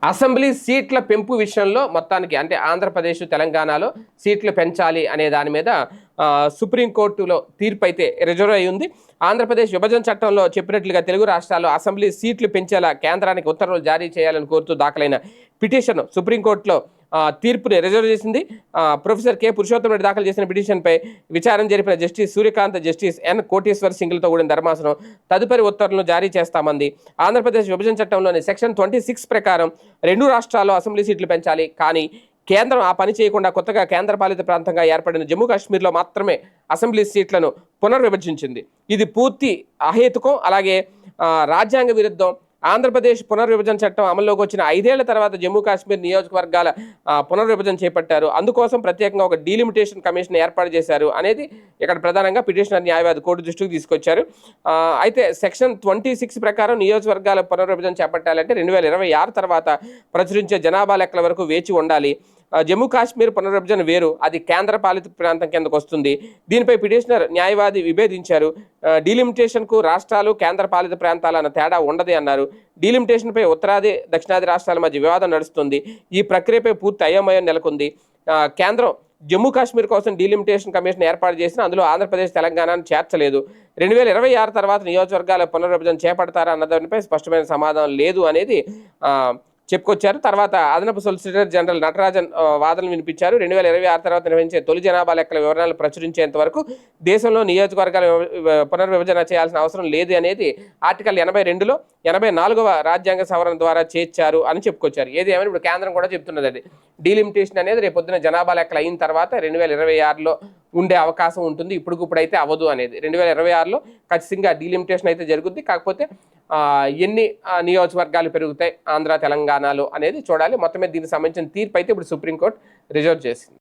Assembly సీట్ల పెంపు విషయంలో మొత్తానికి అంటే ఆంధ్రప్రదేశ్ తెలంగాణలో సీట్లు పెంచాలి అనే దాని మీద సుప్రీంకోర్టులో తీర్పు అయితే రిజర్వ్ అయి ఉంది. ఆంధ్రప్రదేశ్ విభజన చట్టంలో చెప్పినట్లుగా తెలుగు రాష్ట్రాల్లో అసెంబ్లీ సీట్లు పెంచేలా కేంద్రానికి ఉత్తర్వులు జారీ చేయాలని కోరుతూ దాఖలైన పిటిషన్ సుప్రీంకోర్టులో తీర్పుని రిజర్వ్ చేసింది. ప్రొఫెసర్ కె పురుషోత్తం రెడ్డి దాఖలు చేసిన పిటిషన్పై విచారణ జరిపిన justice Suryakant, justice N Koteshwar సింగ్లతో కూడిన ధర్మాసనం తదుపరి ఉత్తర్వులను జారీ చేస్తామంది. ఆంధ్రప్రదేశ్ విభజన చట్టంలోని సెక్షన్ 26 ప్రకారం 2 రాష్ట్రాల్లో అసెంబ్లీ సీట్లు పెంచాలి. కానీ కేంద్రం ఆ పని చేయకుండా కొత్తగా కేంద్రపాలిత ప్రాంతంగా ఏర్పడిన జమ్మూ కాశ్మీర్లో మాత్రమే అసెంబ్లీ సీట్లను పునర్విభజించింది. ఇది పూర్తి అహేతుకం, అలాగే రాజ్యాంగ విరుద్ధం. ఆంధ్రప్రదేశ్ పునర్విభజన చట్టం అమల్లోకి వచ్చిన 5 ఏళ్ల తర్వాత జమ్మూ కాశ్మీర్ నియోజకవర్గాల పునర్విభజన చేపట్టారు. అందుకోసం ప్రత్యేకంగా ఒక డీలిమిటేషన్ కమిషన్ ఏర్పాటు చేశారు అనేది ఇక్కడ ప్రధానంగా పిటిషనర్ న్యాయవాది కోర్టు దృష్టికి తీసుకొచ్చారు. అయితే సెక్షన్ 26 ప్రకారం నియోజకవర్గాల పునర్విభజన చేపట్టాలంటే 2026 తర్వాత ప్రచురించే జనాభా లెక్కల వరకు వేచి ఉండాలి. జమ్మూ కాశ్మీర్ పునర్విభజన వేరు, అది కేంద్ర పాలిత ప్రాంతం కిందకు వస్తుంది. దీనిపై పిటిషనర్ న్యాయవాది విభేదించారు. డీలిమిటేషన్కు రాష్ట్రాలు కేంద్ర పాలిత ప్రాంతాలు అన్న తేడా ఉండదే అన్నారు. డీలిమిటేషన్పై ఉత్తరాది దక్షిణాది రాష్ట్రాల మధ్య వివాదం నడుస్తుంది. ఈ ప్రక్రియపై పూర్తి అయోమయం నెలకొంది. కేంద్రం జమ్మూ కాశ్మీర్ కోసం డీలిమిటేషన్ కమిషన్ ఏర్పాటు చేసిన అందులో ఆంధ్రప్రదేశ్ తెలంగాణను చేర్చలేదు. 2026 తర్వాత నియోజకవర్గాల పునర్విభజన చేపడతారా అన్న దానిపై స్పష్టమైన సమాధానం లేదు అనేది చెప్పుకొచ్చారు. తర్వాత అదనపు సొలిసిటర్ జనరల్ నటరాజన్ వాదనలు వినిపించారు. 2026 తర్వాత నిర్వహించే తొలి జనాభా లెక్కల వివరాలు ప్రచురించేంత వరకు దేశంలో నియోజకవర్గాల పునర్విభజన చేయాల్సిన అవసరం లేదు అనేది ఆర్టికల్ 82లో 84వ రాజ్యాంగ సవరణ ద్వారా చేర్చారు అని చెప్పుకొచ్చారు. ఏది ఏమైనా ఇప్పుడు కేంద్రం కూడా చెప్తున్నది అది డీలిమిటేషన్ అనేది రేపు పొద్దున జనాభా లెక్కలు అయిన తర్వాత 2026లో ఉండే అవకాశం ఉంటుంది. ఇప్పుడైతే అవ్వదు అనేది 2026లో ఖచ్చితంగా డీలిమిటేషన్ అయితే జరుగుద్ది. కాకపోతే ఎన్ని నియోజకవర్గాలు పెరుగుతాయి ఆంధ్ర తెలంగాణలో అనేది చూడాలి. మొత్తం మీద దీనికి సంబంధించిన తీర్పు అయితే ఇప్పుడు సుప్రీంకోర్టు రిజర్వ్ చేసింది.